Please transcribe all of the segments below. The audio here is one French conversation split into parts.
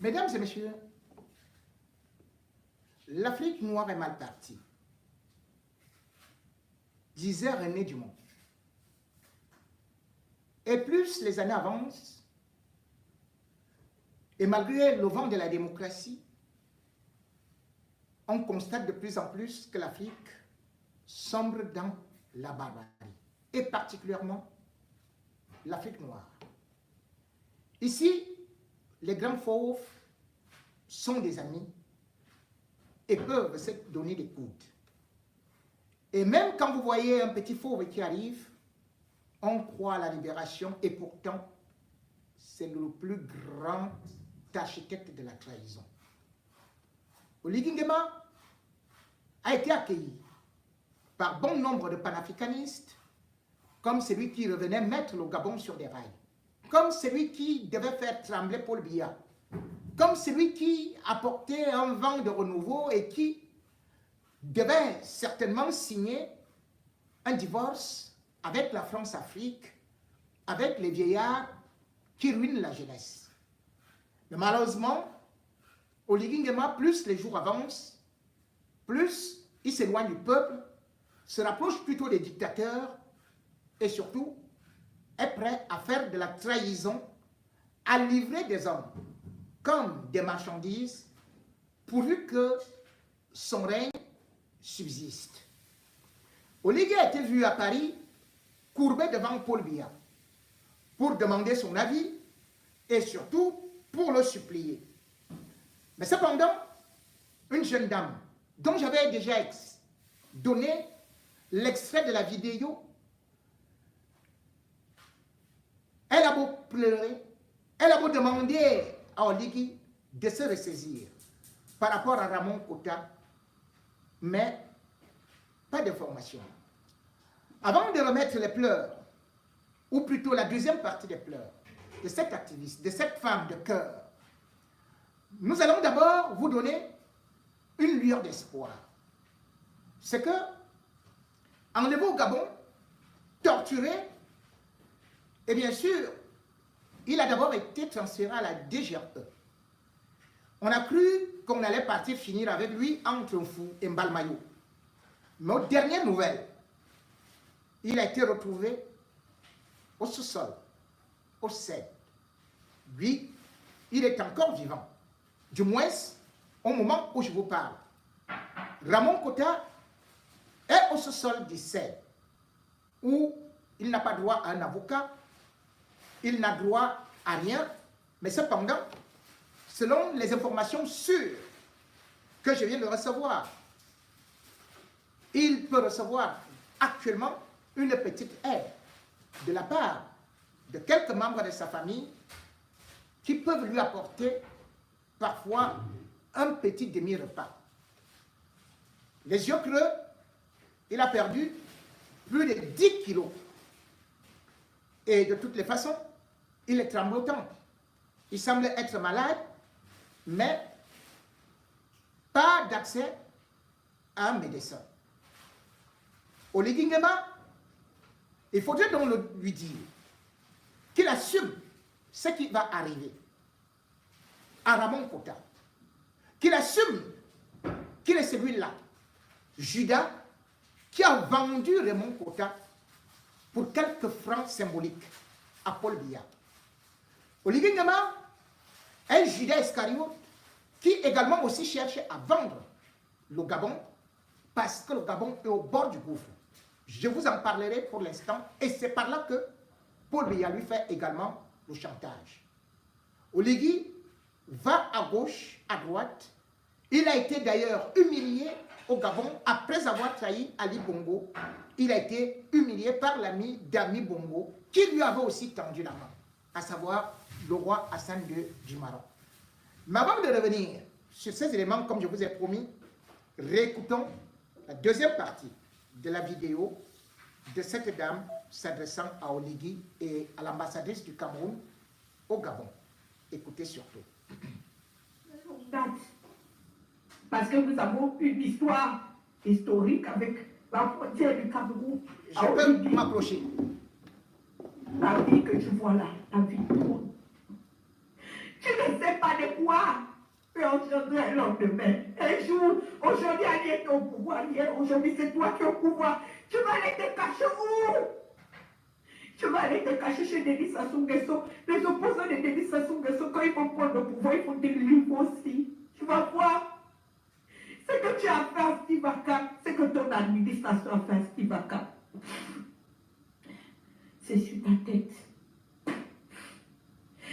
Mesdames et messieurs, l'Afrique noire est mal partie, disait René Dumont. Et plus les années avancent, et malgré le vent de la démocratie, on constate de plus en plus que l'Afrique sombre dans la barbarie, et particulièrement l'Afrique noire. Ici, les grands fauves sont des amis et peuvent se donner des coudes. Et même quand vous voyez un petit fauve qui arrive, on croit à la libération et pourtant, c'est le plus grand architecte de la trahison. Oligui Nguema a été accueilli par bon nombre de panafricanistes comme celui qui revenait mettre le Gabon sur des rails, comme celui qui devait faire trembler Paul Biya, comme celui qui apportait un vent de renouveau et qui devait certainement signer un divorce avec la France-Afrique, avec les vieillards qui ruinent la jeunesse. Mais malheureusement, Oligui Nguema, plus les jours avancent, plus il s'éloigne du peuple, se rapproche plutôt des dictateurs et surtout est prêt à faire de la trahison, à livrer des hommes comme des marchandises pourvu que son règne subsiste. Oligui a été vu à Paris courbé devant Paul Biya pour demander son avis et surtout pour le supplier. Mais cependant, une jeune dame dont j'avais déjà donné l'extrait de la vidéo, elle a beau pleurer, elle a beau demander à Oligui de se ressaisir par rapport à Ramon Kota, mais pas d'information. Avant de remettre les pleurs, ou plutôt la deuxième partie des pleurs, de cette activiste, de cette femme de cœur, nous allons d'abord vous donner une lueur d'espoir. C'est que, enlevé au Gabon, torturé, et bien sûr, il a d'abord été transféré à la DGRE. On a cru qu'on allait partir finir avec lui entre Mfou et Mbalmayo. Mais aux dernières nouvelles, il a été retrouvé au sous-sol, au CED. Lui, il est encore vivant. Du moins, au moment où je vous parle. Ramon Kota est au sous-sol du CED, où il n'a pas droit à un avocat, il n'a droit à rien, mais cependant, selon les informations sûres que je viens de recevoir, il peut recevoir actuellement une petite aide de la part de quelques membres de sa famille qui peuvent lui apporter parfois un petit demi-repas. Les yeux creux, il a perdu plus de 10 kilos. Et de toutes les façons, il est tremblotant. Il semble être malade, mais pas d'accès à un médecin. Oligui Nguema, il faudrait donc lui dire qu'il assume ce qui va arriver à Ramon Kota, qu'il assume qu'il est celui-là, Judas, qui a vendu Ramon Kota pour quelques francs symboliques à Paul Biya. Oligui Nguema est Judas Iscariote qui également aussi cherche à vendre le Gabon parce que le Gabon est au bord du gouffre. Je vous en parlerai pour l'instant et c'est par là que Paul Biya lui fait également le chantage. Oligui va à gauche, à droite. Il a été d'ailleurs humilié au Gabon après avoir trahi Ali Bongo. Il a été humilié par l'ami d'Ami Bongo qui lui avait aussi tendu la main, à savoir le roi Hassan II du Maroc. Mais avant de revenir sur ces éléments, comme je vous ai promis, réécoutons la deuxième partie de la vidéo de cette dame s'adressant à Oligui et à l'ambassadrice du Cameroun au Gabon. Écoutez surtout. Parce que nous avons une histoire historique avec la frontière du Cameroun. Je peux m'approcher. La vie que tu vois là, la vie de monde. Tu ne sais pas de quoi peut engendrer un lendemain. Un jour, aujourd'hui, Ali est au pouvoir, hier, aujourd'hui, c'est toi qui es au pouvoir. Tu vas aller te cacher où? Tu vas aller te cacher chez Denis Sassou Nguesso. Les opposants de Denis Sassou Nguesso, quand ils vont prendre le pouvoir, ils vont te livrer aussi. Tu vas voir. Ce que tu as fait à Steve Akam, c'est que ton administration a fait à Steve Akam. C'est sur ta tête.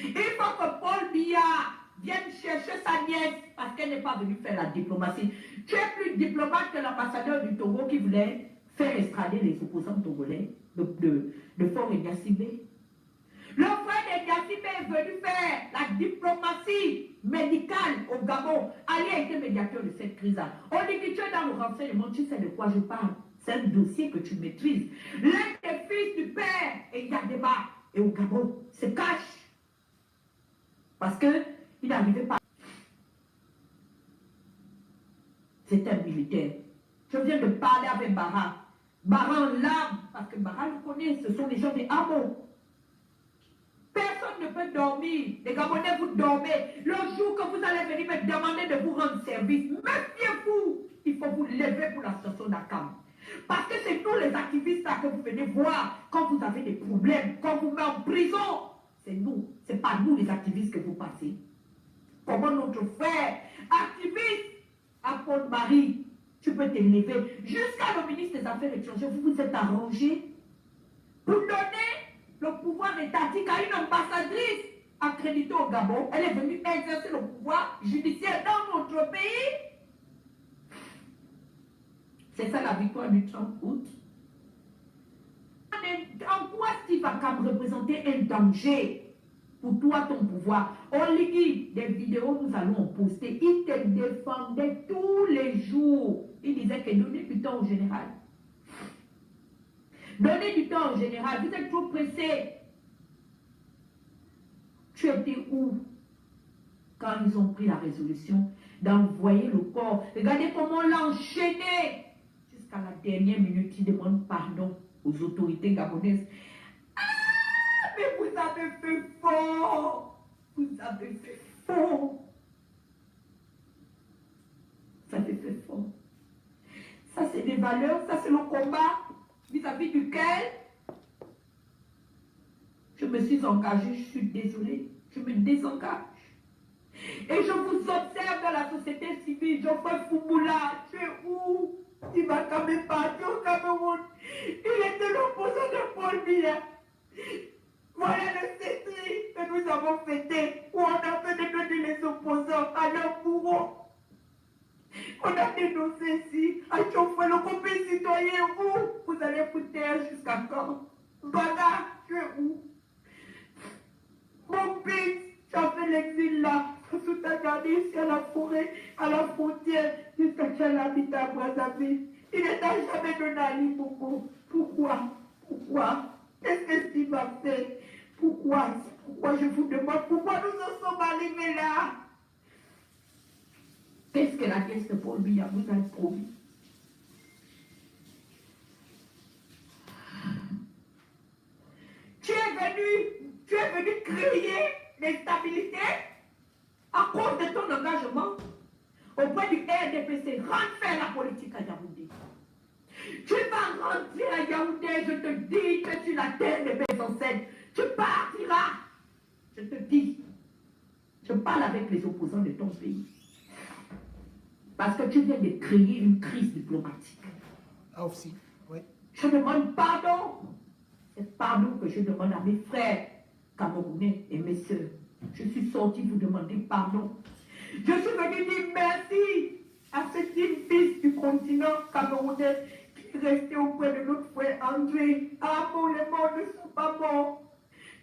Il faut que Paul Biya vienne chercher sa nièce parce qu'elle n'est pas venue faire la diplomatie. Tu es plus diplomate que l'ambassadeur du Togo qui voulait faire extrader les opposants togolais de Fort Gnassingbé. Le frère de Gnassingbé est venu faire la diplomatie médicale au Gabon. Ali a été médiateur de cette crise-là. On dit que tu es dans le renseignement, tu sais de quoi je parle. C'est un dossier que tu maîtrises. L'un des fils du père et Yadema et au Gabon se cache. Parce qu'il n'arrivait pas. C'est un militaire. Je viens de parler avec Bara. Bara en larmes, parce que Bara le connaît, ce sont les gens des hameaux. Personne ne peut dormir. Les Gabonais, vous dormez. Le jour que vous allez venir me demander de vous rendre service, méfiez-vous. Il faut vous lever pour la station d'Akam. Parce que c'est tous les activistes là que vous venez voir quand vous avez des problèmes, quand vous mettez en prison. C'est nous, c'est pas nous les activistes que vous passez. Comment notre frère, activiste, à Pont-Marie, tu peux t'élever jusqu'à le ministre des Affaires étrangères, vous vous êtes arrangé pour donner le pouvoir étatique à une ambassadrice accréditée au Gabon. Elle est venue exercer le pouvoir judiciaire dans notre pays. C'est ça la victoire du 30 août. En quoi Steve Akam représentait un danger pour toi, ton pouvoir? On lui dit, des vidéos, nous allons en poster. Il te défendait tous les jours. Il disait que donnez du temps au général. Donnez du temps au général. Vous êtes trop pressé. Tu étais où quand ils ont pris la résolution d'envoyer le corps? Regardez comment on l'a enchaîné. Jusqu'à la dernière minute, il demande pardon aux autorités gabonaises. Ah, mais vous avez fait fort. Vous avez fait fort. Vous avez fait fort. Ça, c'est des valeurs. Ça, c'est le combat vis-à-vis duquel je me suis engagée. Je suis désolée. Je me désengage. Et je vous observe dans la société civile. Geoffroy Foumoula, tu es où? Il m'a quand même parti au Cameroun. Il était l'opposant de Paul Biya. Voilà le cétri que nous avons fêté, où on a fait dénoncer les opposants à leur bourreau. On a dénoncé ici, à Geoffroy, le compagnie citoyen, où vous allez vous taire jusqu'à quand? Baga, tu es où? Mon fils, tu as fait l'exil là. Sous ta gardé ici à la forêt, à la frontière, jusqu'à tu as habité à Brazzaville. Il ne t'a jamais donné à Limpopo. Pourquoi? Pourquoi? Qu'est-ce que Steve a fait? Pourquoi? Pourquoi je vous demande? Pourquoi nous en sommes arrivés là? Qu'est-ce que la caisse de Paul Biya vous a promis? Tu es venu créer l'instabilité à cause de ton engagement auprès du RDPC. Rentre faire la politique à Yaoundé. Tu vas rentrer à Yaoundé, je te dis que sur la terre de mes ancêtres, tu partiras. Je te dis, je parle avec les opposants de ton pays. Parce que tu viens de créer une crise diplomatique. Ah aussi, oui. Je demande pardon. C'est pardon que je demande à mes frères camerounais et mes soeurs. Je suis sorti vous demander pardon. Je suis venu dire merci à cet fils du continent camerounais qui est resté auprès de notre frère André. Ah bon, les morts ne sont pas morts.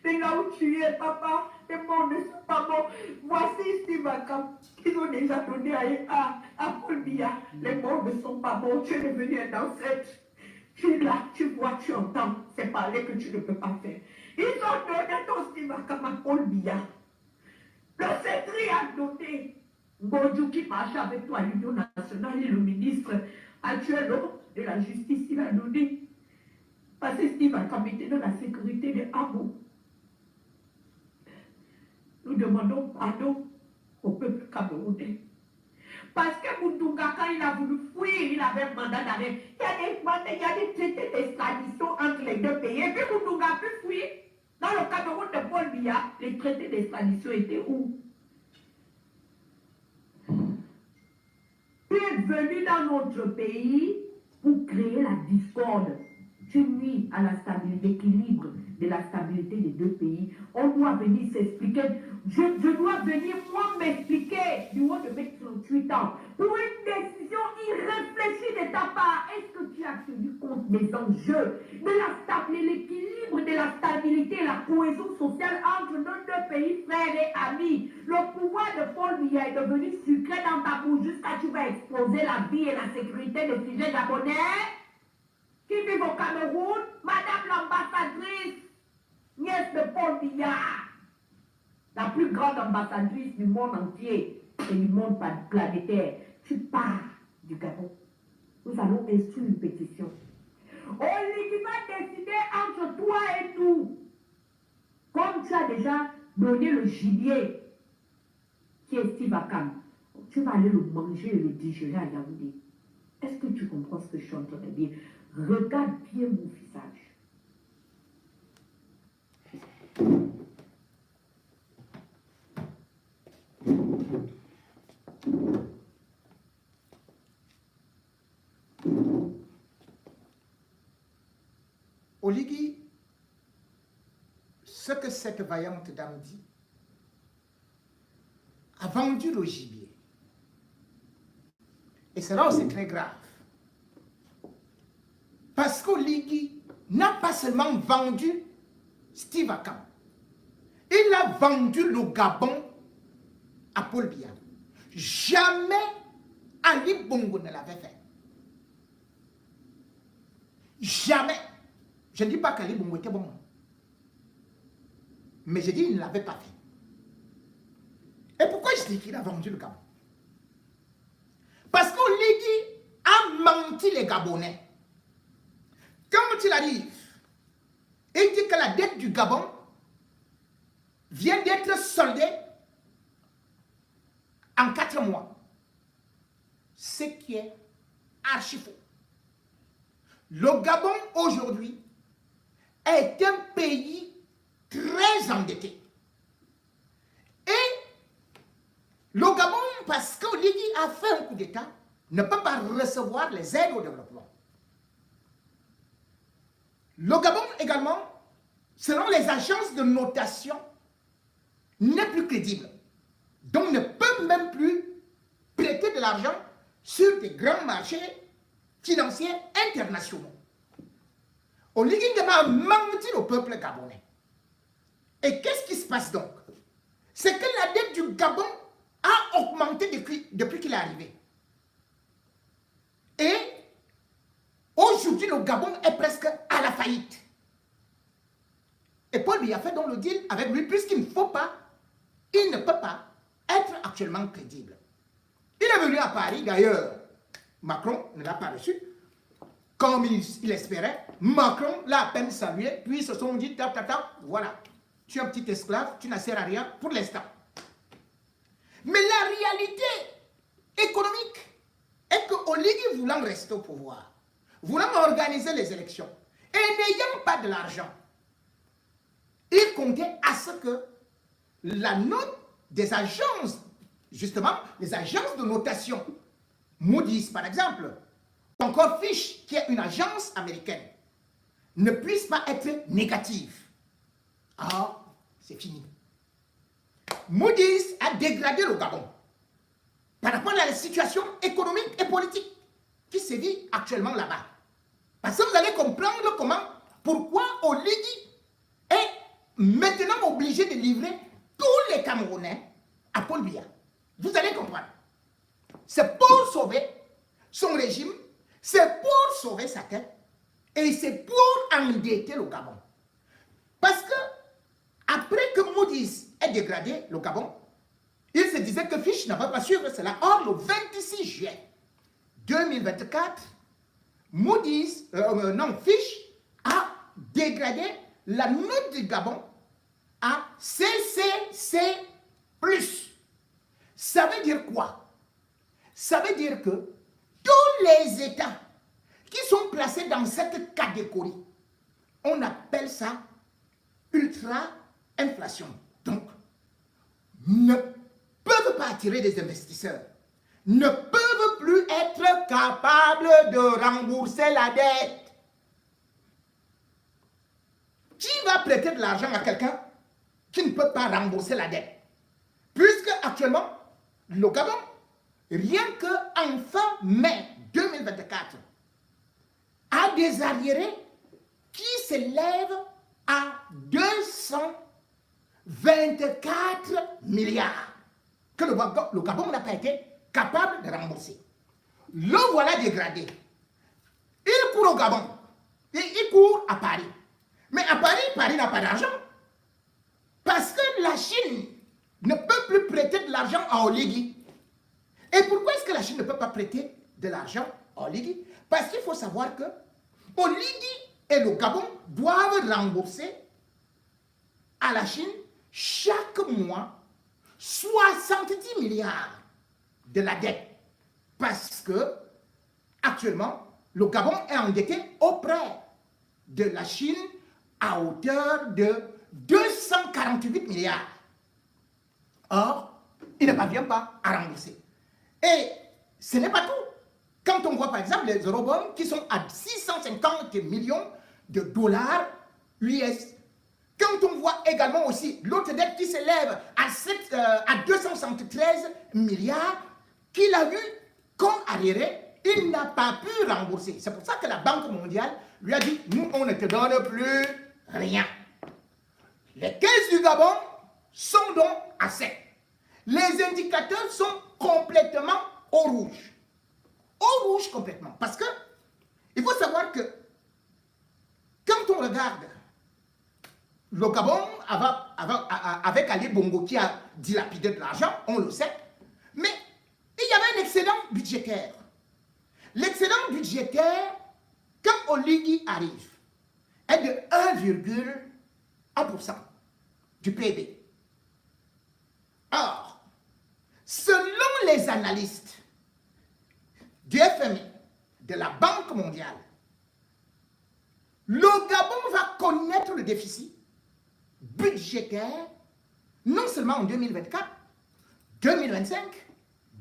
C'est là où tu es, papa. Les morts ne sont pas morts. Voici Steve Akam qu'ils ont déjà donné à Paul Biya. Les morts ne sont pas morts. Tu es devenu un ancêtre. Tu es là, tu vois, tu entends. C'est parler que tu ne peux pas faire. Ils ont donné ton Steve Akam à Paul Biya. Le CETRI a donné. Bonjour qui marche avec toi à l'Union nationale et le ministre actuel de la justice, il a donné. Parce que Steve Akam était dans la sécurité de Abo. Nous demandons pardon au peuple camerounais. Parce que Moutounga, quand il a voulu fuir, il avait un mandat d'arrêt. Il y a des traités d'extradition entre les deux pays. Et puis Moutounga a pu fuir. Dans le Cameroun de Paul Biya, les traités d'extradition étaient où? Tu es venu dans notre pays pour créer la discorde. Tu nuis à la stabilité, l'équilibre de la stabilité des deux pays. On doit venir s'expliquer. Je dois venir, moi, m'expliquer du haut de mes 38 ans pour une décision irréfléchie de ta part. Est-ce que tu as tenu compte des enjeux, de la stabilité, l'équilibre de la stabilité et la cohésion sociale entre nos deux pays, frères et amis? Le pouvoir de Paul Biya est devenu sucré dans ta bouche jusqu'à ce que tu vas exposer la vie et la sécurité des sujets gabonais qui vivent au Cameroun. Madame l'ambassadrice, nièce de Paul Biya, la plus grande ambassadrice du monde entier et du monde planétaire, tu pars du Gabon. Nous allons instruire une pétition. Oligui va décider entre toi et nous. Comme tu as déjà donné le gibier, qui est Steve Akam, tu vas aller le manger et le digérer à Yaoundé. Est-ce que tu comprends ce que je suis en train de dire? Regarde bien mon visage. Oligui, ce que cette vaillante dame dit, a vendu le gibier. Et cela c'est très grave. Parce qu'Oligui n'a pas seulement vendu Steve Akam, il a vendu le Gabon à Paul Biya. Jamais Ali Bongo ne l'avait fait. Jamais. Je ne dis pas qu'Ali Bongo était bon. Mais je dis qu'il ne l'avait pas fait. Et pourquoi je dis qu'il a vendu le Gabon? Parce qu'Oligui a menti les Gabonais. Quand il arrive, il dit que la dette du Gabon vient d'être soldée en 4 mois. Ce qui est archi faux. Le Gabon aujourd'hui est un pays très endetté. Et le Gabon, parce qu'Oligui a fait un coup d'État, ne peut pas recevoir les aides au développement. Le Gabon également, selon les agences de notation, n'est plus crédible. Donc ne peut même plus prêter de l'argent sur des grands marchés financiers internationaux. Oligui a menti au peuple gabonais. Et qu'est-ce qui se passe donc? C'est que la dette du Gabon a augmenté depuis qu'il est arrivé. Et aujourd'hui, le Gabon est presque à la faillite. Et Paul Biya a fait donc le deal avec lui, puisqu'il ne faut pas, il ne peut pas être actuellement crédible. Il est venu à Paris, d'ailleurs, Macron ne l'a pas reçu, comme il espérait. Macron l'a à peine salué, puis ils se sont dit, tap, tap, tap, voilà, tu es un petit esclave, tu n'as sert à rien pour l'instant. Mais la réalité économique est que Oligui voulant rester au pouvoir, voulant organiser les élections, et n'ayant pas de l'argent, il comptait à ce que la note des agences, justement, les agences de notation, Moody's par exemple, encore Fitch, qui est une agence américaine, ne puisse pas être négative. Ah, c'est fini. Moody's a dégradé le Gabon par rapport à la situation économique et politique qui se vit actuellement là-bas. Parce que vous allez comprendre pourquoi Oligui est maintenant obligé de livrer tous les Camerounais à Paul Biya. Vous allez comprendre. C'est pour sauver son régime, c'est pour sauver sa tête et c'est pour endetter le Gabon. Parce que après que Moody's ait dégradé le Gabon, il se disait que Fitch ne va pas suivre cela. Or, le 26 juillet 2024, Fitch a dégradé la note du Gabon à CCC+. veut dire quoi? Ça veut dire que tous les États qui sont placés dans cette catégorie, on appelle ça ultra-inflation. Donc, ne peuvent pas attirer des investisseurs, ne peuvent plus être capables de rembourser la dette. Qui va prêter de l'argent à quelqu'un qui ne peut pas rembourser la dette? Puisque actuellement, le Gabon, rien qu'en fin mai 2024, a des arriérés qui s'élèvent à 224 milliards que le Gabon n'a pas été capable de rembourser. Le voilà dégradé. Il court au Gabon et il court à Paris. Mais à Paris, Paris n'a pas d'argent. Parce que la Chine ne peut plus prêter de l'argent à Oligui. Et pourquoi est-ce que la Chine ne peut pas prêter de l'argent à Oligui? Parce qu'il faut savoir que Oligui et le Gabon doivent rembourser à la Chine chaque mois 70 milliards de la dette. Parce que actuellement, le Gabon est endetté auprès de la Chine à hauteur de 248 milliards. Or, il ne parvient pas à rembourser. Et ce n'est pas tout. Quand on voit par exemple les eurobonds qui sont à 650 millions de dollars US, quand on voit également aussi l'autre dette qui s'élève à 273 milliards, qu'il a eu comme arriéré, il n'a pas pu rembourser. C'est pour ça que la Banque mondiale lui a dit, nous, on ne te donne plus rien. Les caisses du Gabon sont donc à sec. Les indicateurs sont complètement au rouge. Au rouge complètement. Parce que il faut savoir que quand on regarde le Gabon avec Ali Bongo qui a dilapidé de l'argent, on le sait, mais il y avait un excédent budgétaire. L'excédent budgétaire, quand Oligui arrive, est de 1,1% du PIB. Or, selon les analystes du FMI, de la Banque mondiale, le Gabon va connaître le déficit budgétaire non seulement en 2024, 2025,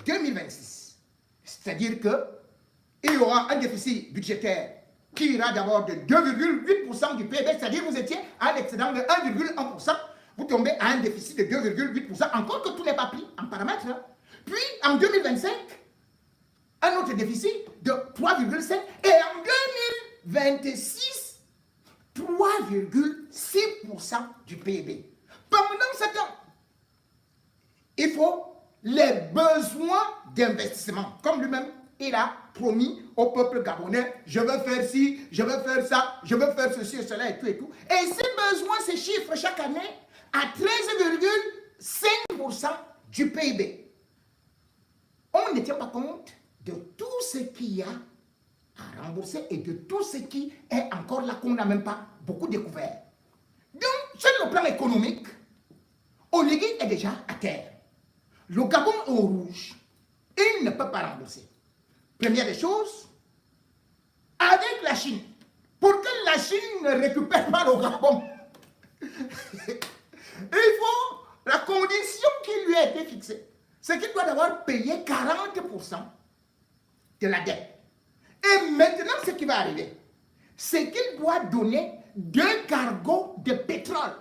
2026. C'est-à-dire qu'il y aura un déficit budgétaire qui ira d'abord de 2,8% du PIB, c'est-à-dire vous étiez à l'excédent de 1,1%, vous tombez à un déficit de 2,8%, encore que tout n'est pas pris en paramètres. Puis en 2025, un autre déficit de 3,5% et en 2026, 3,6% du PIB. Pendant ce temps, il faut les besoins d'investissement, comme lui-même, il a promis au peuple gabonais, je veux faire ci, je veux faire ça, je veux faire ceci et cela et tout et tout. Et ces besoins se chiffrent chaque année à 13,5% du PIB. On ne tient pas compte de tout ce qu'il y a à rembourser et de tout ce qui est encore là qu'on n'a même pas beaucoup découvert. Donc, sur le plan économique, Oligui est déjà à terre. Le Gabon est au rouge. Il ne peut pas rembourser. Première des choses, avec la Chine, pour que la Chine ne récupère pas le Gabon, il faut la condition qui lui a été fixée, c'est qu'il doit d'abord payer 40% de la dette. Et maintenant, ce qui va arriver, c'est qu'il doit donner 2 cargos de pétrole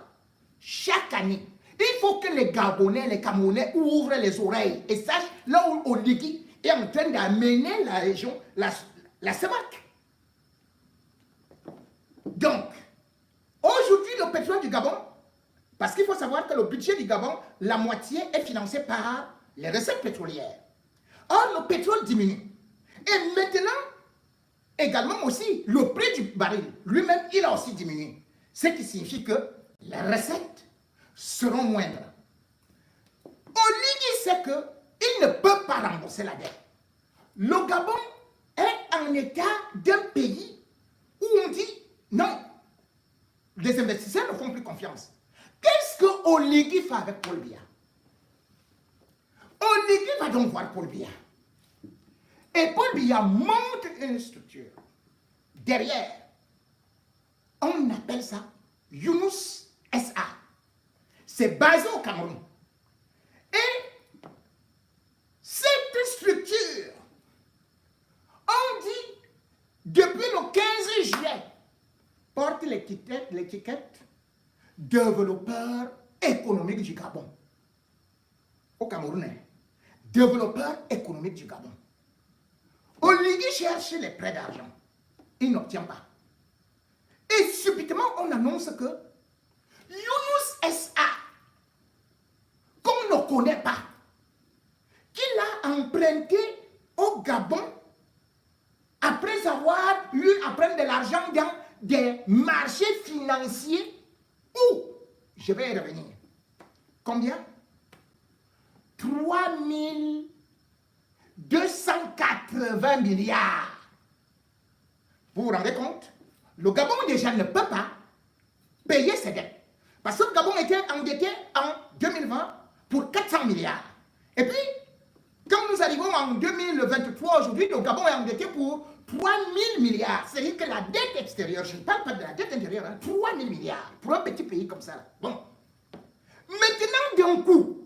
chaque année. Il faut que les Gabonais, les Camerounais ouvrent les oreilles et sachent là où Oligui est en train d'amener la région, la CEMAC. Donc, aujourd'hui, le pétrole du Gabon, parce qu'il faut savoir que le budget du Gabon, la moitié est financé par les recettes pétrolières. Or, le pétrole diminue. Et maintenant, également aussi, le prix du baril, lui-même, il a aussi diminué. Ce qui signifie que les recettes seront moindres. Oligui sait qu'il ne peut pas rembourser la dette. Le Gabon est en état d'un pays où on dit non, les investisseurs ne font plus confiance. Qu'est-ce que Oligui fait avec Paul Biya? Oligui va donc voir Paul Biya. Et Paul Biya monte une structure. Derrière, on appelle ça Yunus SA. C'est basé au Cameroun. Et cette structure, on dit, depuis le 15 juillet, porte l'étiquette développeur économique du Gabon. Au Cameroun, développeur économique du Gabon. Oligui cherche les prêts d'argent. Il n'obtient pas. Et subitement, on annonce que Yunus SA, qu'on ne connaît pas, qu'il a emprunté au Gabon après avoir eu à prendre de l'argent dans des marchés financiers où, je vais y revenir, combien? 3280 milliards. Vous vous rendez compte? Le Gabon déjà ne peut pas payer ses dettes. Parce que le Gabon était endetté en 2020 pour 400 milliards. Et puis, quand nous arrivons en 2023, aujourd'hui, le Gabon est endetté pour 3000 milliards. C'est-à-dire que la dette extérieure, je ne parle pas de la dette intérieure, 3000 milliards pour un petit pays comme ça. Bon. Maintenant, d'un coup,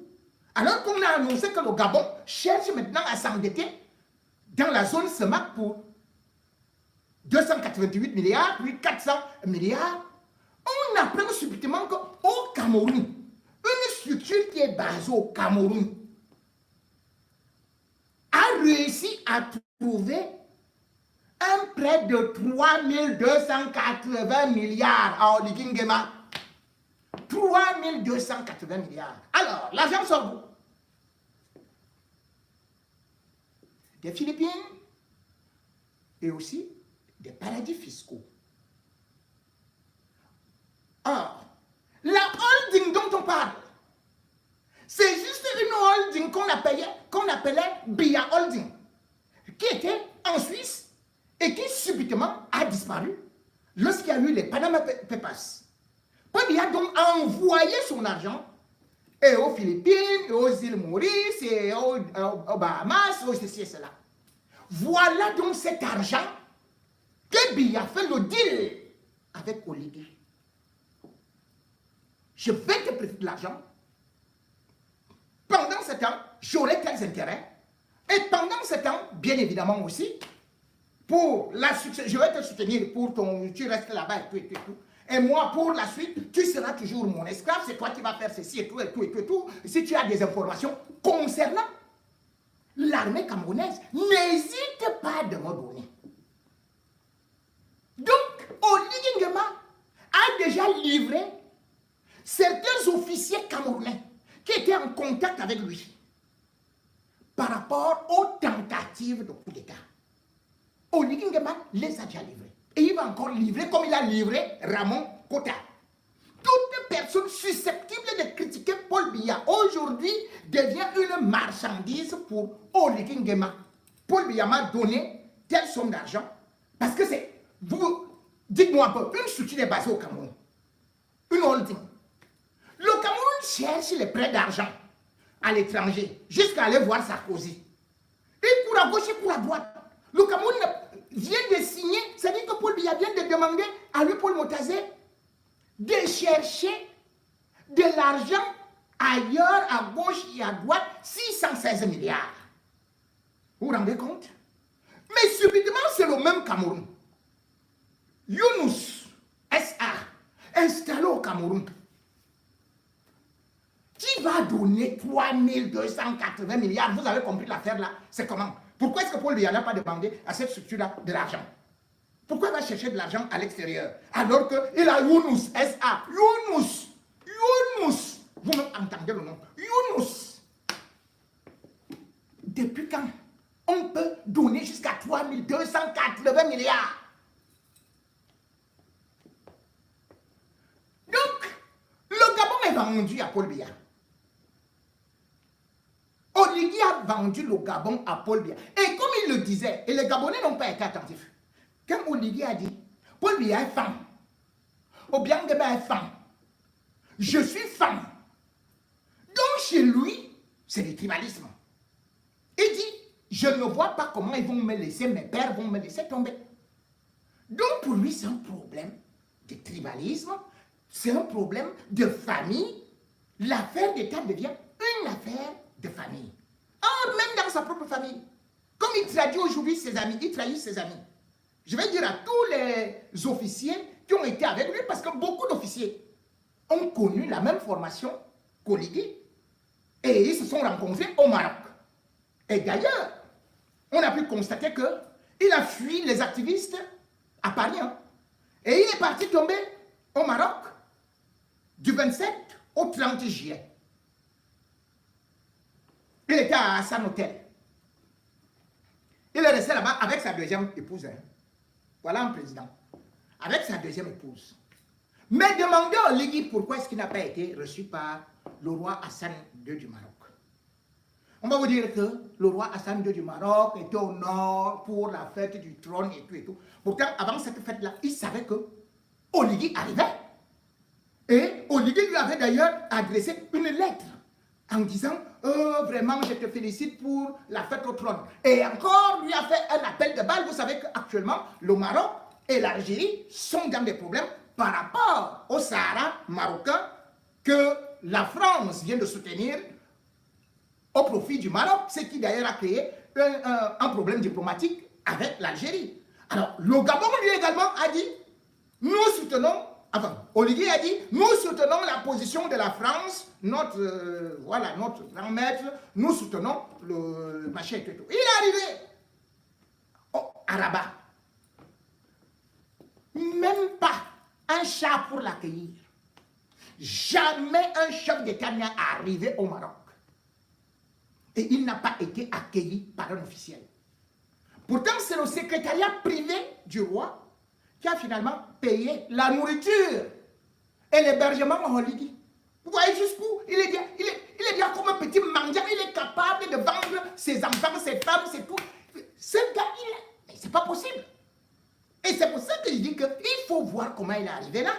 alors qu'on a annoncé que le Gabon cherche maintenant à s'endetter dans la zone CEMAC pour 288 milliards, puis 400 milliards, on apprend subitement qu'au Cameroun, une structure qui est basée au Cameroun a réussi à trouver un prêt de 3280 milliards à Oligui Nguema. 3280 milliards. Alors, l'argent sort d'où? Des Philippines et aussi des paradis fiscaux. Or, la holding dont on parle, c'est juste une holding qu'on appelait Biya Holding, qui était en Suisse et qui subitement a disparu lorsqu'il y a eu les Panama Papers. Paul Biya a donc envoyé son argent et aux Philippines, et aux îles Maurice, et aux Bahamas, aux ceci et cela. Voilà donc cet argent que Biya fait le deal avec Oligui. Je vais te prêter de l'argent. Pendant ce temps, j'aurai tels intérêts. Et pendant ce temps, bien évidemment aussi, pour la succès, je vais te soutenir pour ton, tu restes là-bas et tout, et tout, et tout. Et moi, pour la suite, tu seras toujours mon esclave. C'est toi qui vas faire ceci et tout, et tout, et tout, et tout. Si tu as des informations concernant l'armée camerounaise, n'hésite pas de me donner. Donc, Oligui Nguema a déjà livré certains officiers camerounais qui étaient en contact avec lui par rapport aux tentatives de coup d'État. Oligui Nguema les a déjà livrés. Et il va encore livrer comme il a livré Ramon Kota. Toute personne susceptible de critiquer Paul Biya aujourd'hui devient une marchandise pour Oligui Nguema. Paul Biya m'a donné telle somme d'argent parce que c'est... Dites-moi un peu, une structure est basée au Cameroun. Une holding. Le Cameroun cherche les prêts d'argent à l'étranger jusqu'à aller voir Sarkozy. Il court à gauche et court à droite. Le Cameroun vient de signer, c'est-à-dire que Paul Biya vient de demander à lui, Paul Motazé, de chercher de l'argent ailleurs, à gauche et à droite, 616 milliards. Vous vous rendez compte? Mais subitement, c'est le même Cameroun. Yunus SA, installé au Cameroun, qui va donner 3280 milliards. Vous avez compris l'affaire là? C'est comment? Pourquoi est-ce que Paul Biya n'a pas demandé à cette structure-là de l'argent? Pourquoi il va chercher de l'argent à l'extérieur? Alors qu'il a Yunus SA. Yunus. Vous entendez le nom? Yunus. Depuis quand on peut donner jusqu'à 3280 milliards? Donc, le Gabon est vendu à Paul Biya. Oligui a vendu le Gabon à Paul Biya. Et comme il le disait, et les Gabonais n'ont pas été attentifs, quand Oligui a dit, Paul Biya est femme, Obiang Nguema est femme, je suis femme. Donc chez lui, c'est du tribalisme. Il dit, je ne vois pas comment ils vont me laisser, mes pères vont me laisser tomber. Donc pour lui, c'est un problème de tribalisme, c'est un problème de famille. L'affaire d'État devient une affaire de famille. Or, même dans sa propre famille, comme il trahit aujourd'hui ses amis, il trahit ses amis. Je vais dire à tous les officiers qui ont été avec lui, parce que beaucoup d'officiers ont connu la même formation qu'Oligui, et ils se sont rencontrés au Maroc. Et d'ailleurs, on a pu constater qu'il a fui les activistes à Paris. Hein. Et il est parti tomber au Maroc du 27 au 30 juillet. Il était à Hassan Hotel. Il est resté là-bas avec sa deuxième épouse. Hein. Voilà un président. Avec sa deuxième épouse. Mais demandez à Oligui pourquoi est-ce qu'il n'a pas été reçu par le roi Hassan II du Maroc. On va vous dire que le roi Hassan II du Maroc était au nord pour la fête du trône et tout et tout. Pourtant, avant cette fête-là, il savait que Oligui arrivait. Et Oligui lui avait d'ailleurs adressé une lettre en disant vraiment, je te félicite pour la fête au trône. Et encore, lui a fait un appel de balle. Vous savez qu'actuellement, le Maroc et l'Algérie sont dans des problèmes par rapport au Sahara marocain que la France vient de soutenir au profit du Maroc, ce qui d'ailleurs a créé un problème diplomatique avec l'Algérie. Alors, le Gabon lui également a dit, nous soutenons, enfin, Oligui a dit, nous soutenons la position de la France, notre grand maître, nous soutenons le machin et tout. Il est arrivé à Rabat. Même pas un chat pour l'accueillir. Jamais un chef d'État n'est arrivé au Maroc. Et il n'a pas été accueilli par un officiel. Pourtant, c'est le secrétariat privé du roi qui a finalement payé la nourriture et l'hébergement à Oligui. Vous voyez jusqu'où il est bien comme un petit mendiant. Il est capable de vendre ses enfants, ses femmes, c'est tout. Ce gars, mais c'est pas possible. Et c'est pour ça que je dis qu'il faut voir comment il est arrivé là.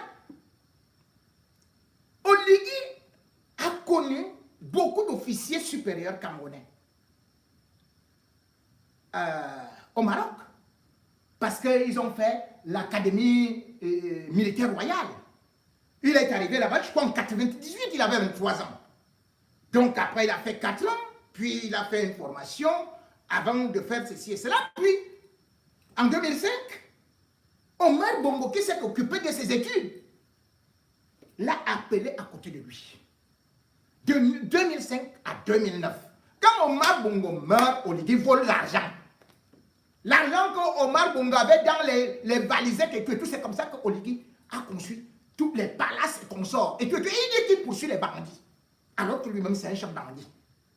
Oligui a connu beaucoup d'officiers supérieurs camerounais au Maroc. Parce qu'ils ont fait l'académie militaire royale. Il est arrivé là-bas, je crois en 98, il avait 23 ans. Donc après, il a fait 4 ans, puis il a fait une formation avant de faire ceci et cela. Puis, en 2005, Omar Bongo, qui s'est occupé de ses études, l'a appelé à côté de lui. De 2005 à 2009. Quand Omar Bongo meurt, Oligui vole l'argent. L'argent qu'Omar Bongo avait dans les valisettes et tout, c'est comme ça qu'Oligui a construit tous les palaces et consorts. Et il dit qu'il poursuit les bandits. Alors que lui-même, c'est un chef bandit.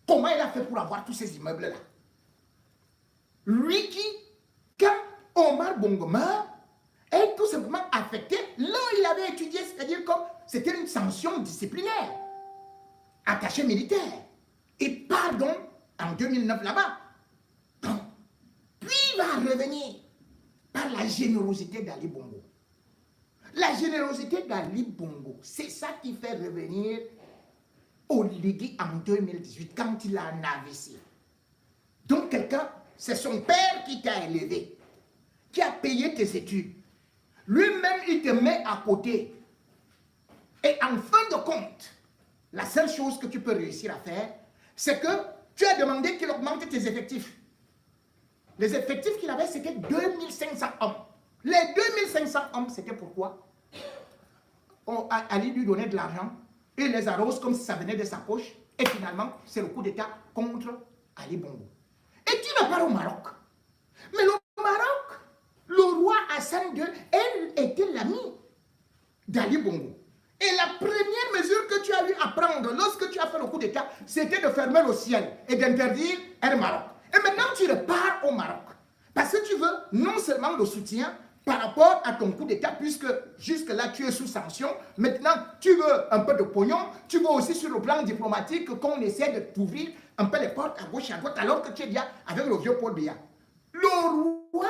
Comment il a fait pour avoir tous ces immeubles-là? Lui qui, quand Omar Bongo meurt, est tout simplement affecté là où il avait étudié, c'est-à-dire comme c'était une sanction disciplinaire, attaché militaire. Et pardon, en 2009 là-bas. Puis il va revenir par la générosité d'Ali Bongo. La générosité d'Ali Bongo, c'est ça qui fait revenir Oligui en 2018, quand il a un AVC. Donc quelqu'un, c'est son père qui t'a élevé, qui a payé tes études. Lui-même, il te met à côté. Et en fin de compte, la seule chose que tu peux réussir à faire, c'est que tu as demandé qu'il augmente tes effectifs. Les effectifs qu'il avait, c'était 2500 hommes. Les 2500 hommes, c'était pourquoi Ali lui donnait de l'argent, il les arrose comme si ça venait de sa poche, et finalement, c'est le coup d'État contre Ali Bongo. Et tu ne pars au Maroc. Mais le Maroc, le roi Hassan II, elle était l'amie d'Ali Bongo. Et la première mesure que tu as eu à prendre lorsque tu as fait le coup d'État, c'était de fermer le ciel et d'interdire Air Maroc. Et maintenant, tu repars au Maroc. Parce que tu veux non seulement le soutien par rapport à ton coup d'État, puisque jusque-là, tu es sous sanction. Maintenant, tu veux un peu de pognon. Tu veux aussi sur le plan diplomatique qu'on essaie de t'ouvrir un peu les portes à gauche et à droite, alors que tu es bien avec le vieux Paul Biya. Le roi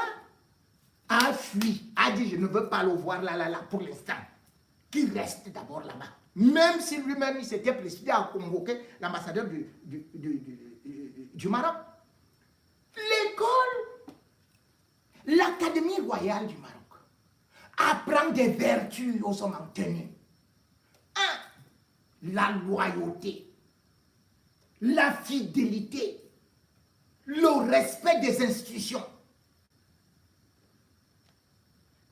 a fui, a dit, je ne veux pas le voir là, pour l'instant. Qu'il reste d'abord là-bas. Même si lui-même, il s'était précipité à convoquer l'ambassadeur du Maroc. L'école, l'Académie royale du Maroc, apprend des vertus aux hommes en tenue. 1. La loyauté, la fidélité, le respect des institutions.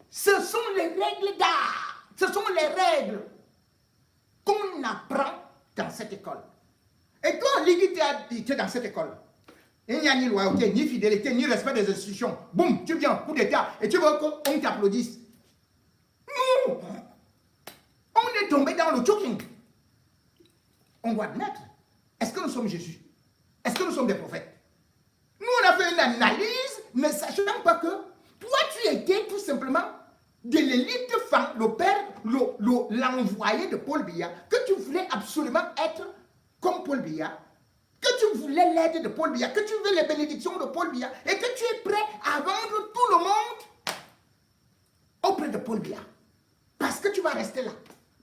Ce sont les règles d'art, ce sont les règles qu'on apprend dans cette école. Et toi, Ligui, tu es dans cette école. Il n'y a ni loyauté, ni fidélité, ni respect des institutions. Boum, tu viens, coup d'état, et tu veux qu'on t'applaudisse. Nous, on est tombé dans le choking. On doit admettre. Est-ce que nous sommes Jésus? Est-ce que nous sommes des prophètes? Nous, on a fait une analyse, ne sachant pas que toi, tu étais tout simplement de l'élite fan, le père, l'envoyé de Paul Biya, que tu voulais absolument être comme Paul Biya, que tu voulais l'aide de Paul Biya, que tu veux les bénédictions de Paul Biya, et que tu es prêt à vendre tout le monde auprès de Paul Biya. Parce que tu vas rester là.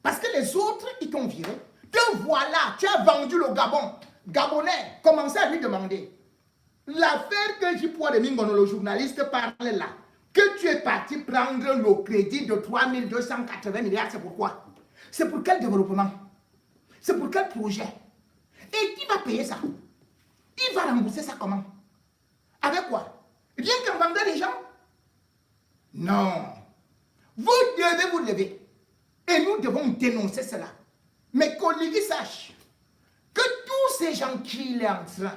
Parce que les autres, ils t'ont viré. Te voilà, tu as vendu le Gabon. Gabonais, commencez à lui demander. L'affaire que J.P. de Mingono, le journaliste, parle là, que tu es parti prendre le crédit de 3280 milliards, c'est pourquoi? C'est pour quel développement? C'est pour quel projet? Et qui va payer ça? Il va rembourser ça comment? Avec quoi? Rien qu'en vendant les gens? Non. Vous devez vous lever. Et nous devons dénoncer cela. Mais qu'Oligui sache que tous ces gens qu'il est en train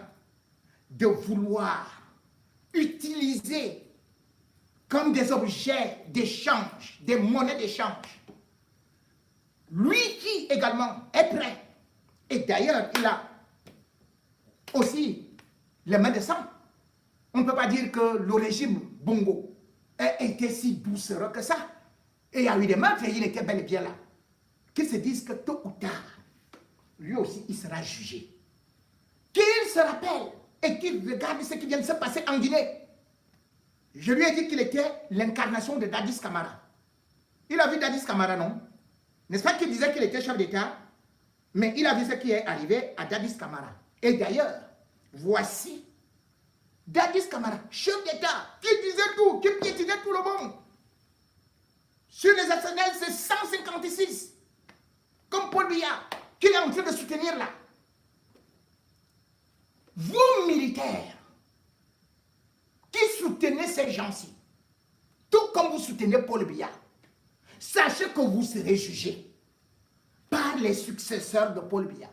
de vouloir utiliser comme des objets d'échange, des monnaies d'échange, lui qui également est prêt, et d'ailleurs il a aussi les mains de sang. On ne peut pas dire que le régime Bongo a été si doucereux que ça. Et il y a eu des meurtres et il était bel et bien là. Qu'ils se disent que tôt ou tard, lui aussi, il sera jugé. Qu'il se rappelle et qu'il regarde ce qui vient de se passer en Guinée. Je lui ai dit qu'il était l'incarnation de Dadis Camara. Il a vu Dadis Camara, non? N'est-ce pas qu'il disait qu'il était chef d'État? Mais il a vu ce qui est arrivé à Dadis Camara. Et d'ailleurs, voici Dadis Camara, chef d'État, qui disait tout, qui piétinait tout le monde. Sur les arsenals, c'est 156. Comme Paul Biya, qu'il est en train de soutenir là. Vous, militaires, qui soutenez ces gens-ci, tout comme vous soutenez Paul Biya, sachez que vous serez jugés par les successeurs de Paul Biya.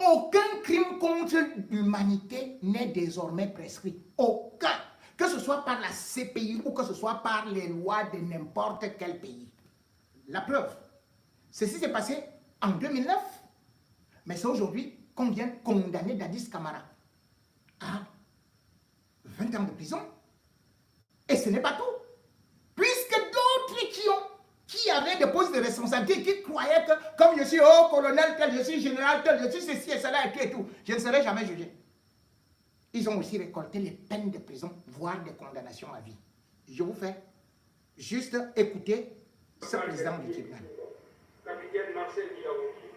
Aucun crime contre l'humanité n'est désormais prescrit. Aucun. Que ce soit par la CPI ou que ce soit par les lois de n'importe quel pays. La preuve, ceci s'est passé en 2009, mais c'est aujourd'hui qu'on vient condamner Dadis Camara à 20 ans de prison. Et ce n'est pas tout. Puisque d'autres qui avaient des postes de responsabilité, qui croyaient que comme je suis haut colonel tel, je suis général tel, je suis ceci et cela et tout, je ne serai jamais jugé. Ils ont aussi récolté les peines de prison, voire des condamnations à vie. Je vous fais juste écouter ce président du tribunal. Capitaine Marcel Diawoki,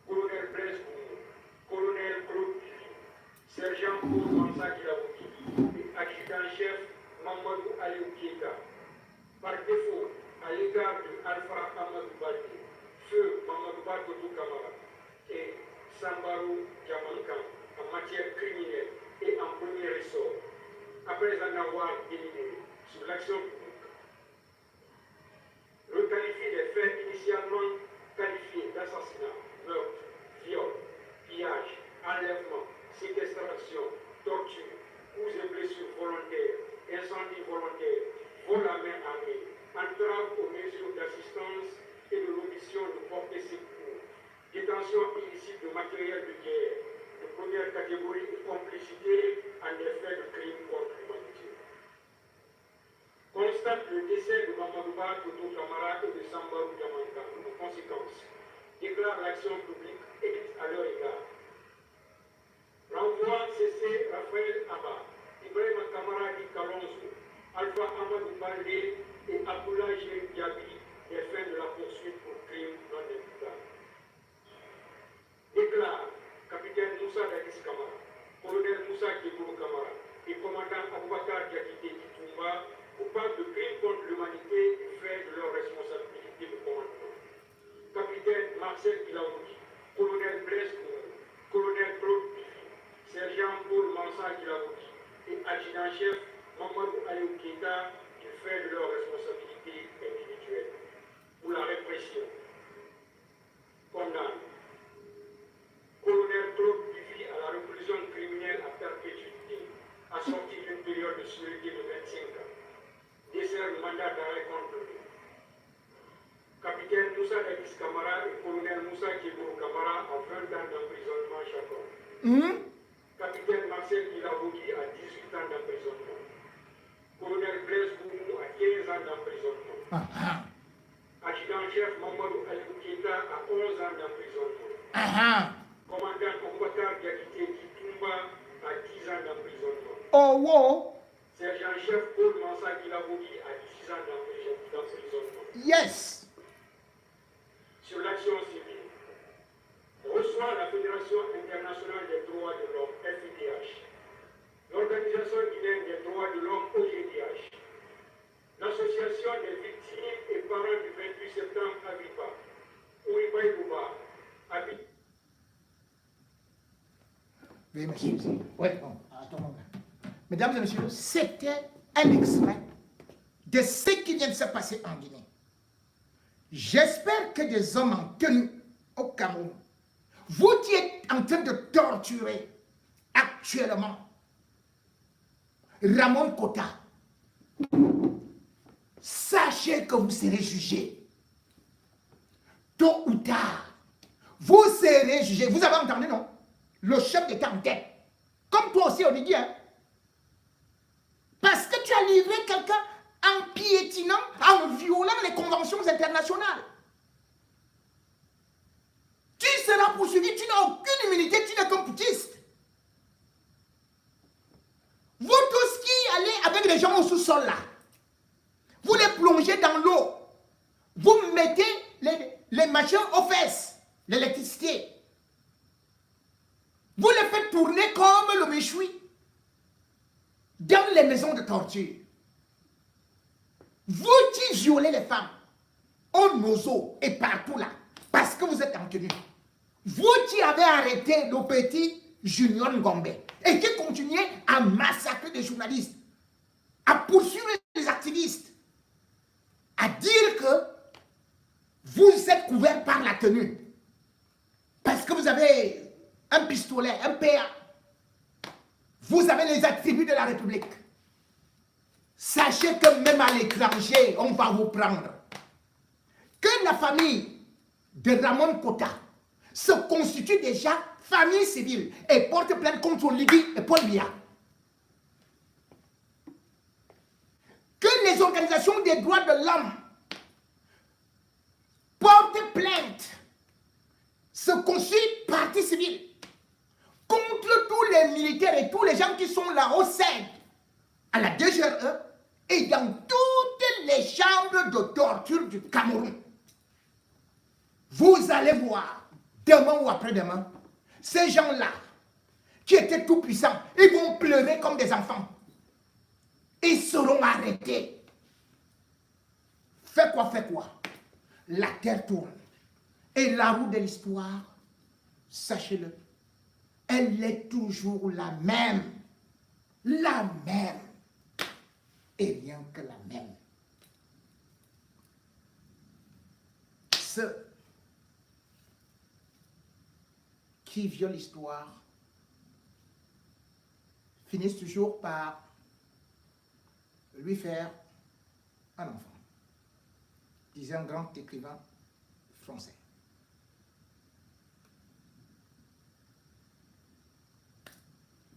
colonel Blaise Koumou, colonel Claude Pifi, sergent Paul Mansa Diawoki et adjudant-chef Mamadou Aliou Kieka. Par défaut, à l'égard de Alpha Amadou Balde, feu Mamadou Bakotou Kamara et Sambarou Diamankan en matière criminelle et en premier ressort, après en avoir délibéré sur l'action publique, requalifie les faits initialement qualifiés d'assassinat, meurtre, viol, pillage, enlèvement, séquestration, torture, coups et blessures volontaires, incendie volontaire, vol à main armée, entrave aux mesures d'assistance et de l'omission de porter secours, détention illicite de matériel de guerre, de première catégorie et complicité en effet de crimes contre l'humanité. Constate le décès de Mamadouba Toto Kamara et de Sambarou Diamanka. En conséquence, déclare l'action publique écrite à leur égard. Renvoie cessé Raphaël Abba, Ibrahim Kamara Di Kalonzo, Alpha Amadou Balde et Abdullah Jérim Diaby des fins de la poursuite pour crimes non imputables. Déclare capitaine Moussa Dadis Kamara, colonel Moussa Kibou Kamara et commandant l'adjudant-chef Mamadou Aliou Keïta du fait de leurs responsabilités individuelles pour la répression. Condamne. Colonel Claude Duvy à la réclusion criminelle à perpétuité, assortie d'une période de sûreté de 25 ans. Décerne mandat d'arrêt contre lui. Capitaine Moussa Edis Kamara et colonel Moussa Kébou Kamara à 20 ans d'emprisonnement chacun. Capitaine Marcel Ilavogi à 18 ans d'emprisonnement. Colonel Blaise Boumou à 15 ans d'emprisonnement. Adjudant-chef Mamadou Aliou Keïta à 11 ans d'emprisonnement. Commandant Okotar Diakité Kitumba à 10 ans d'emprisonnement. Oh, wow. Sergent-chef Paul Mansa Ilavogi à 10 ans d'emprisonnement. Yes. Sur l'action civile, reçoit la Fédération internationale des droits de l'homme, FIDH, l'Organisation guinéenne des droits de l'homme, OGDH, l'Association des victimes et parents du 28 septembre AVIPA, Ouibaï Bouba, Abi. Veuillez m'excuser. Oui, bon, attends. Mesdames et messieurs, c'était un extrait de ce qui vient de se passer en Guinée. J'espère que des hommes en tenue au Cameroun, vous qui êtes en train de torturer actuellement Ramon Kota, sachez que vous serez jugés. Tôt ou tard, vous serez jugés. Vous avez entendu, non? Le chef d'État en tête. Comme toi aussi, on dit, hein? Parce que tu as livré quelqu'un en piétinant, en violant les conventions internationales. Tu seras poursuivi, tu n'as aucune immunité, tu n'es qu'un putiste. Vous tous qui allez avec les gens au sous-sol là, vous les plongez dans l'eau, vous mettez les machins aux fesses, l'électricité. Vous les faites tourner comme le méchoui dans les maisons de torture. Vous qui violez les femmes, au Nozo et partout là, parce que vous êtes en tenue. Vous qui avez arrêté le petit Junior Ngombe et qui continuez à massacrer des journalistes, à poursuivre les activistes, à dire que vous êtes couverts par la tenue. Parce que vous avez un pistolet, un PA. Vous avez les attributs de la République. Sachez que même à l'étranger, on va vous prendre. Que la famille de Ramon Kota se constitue déjà famille civile et porte plainte contre Libye et Paul Biya. Que les organisations des droits de l'homme portent plainte, se constituent partie civile contre tous les militaires et tous les gens qui sont là au sein, à la DGRE et dans toutes les chambres de torture du Cameroun. Vous allez voir, demain ou après-demain, ces gens-là, qui étaient tout puissants, ils vont pleurer comme des enfants. Ils seront arrêtés. Fais quoi? La terre tourne. Et la roue de l'histoire, sachez-le, elle est toujours la même. La même. Et rien que la même. Ceux qui violent l'histoire finissent toujours par lui faire un enfant, disait un grand écrivain français.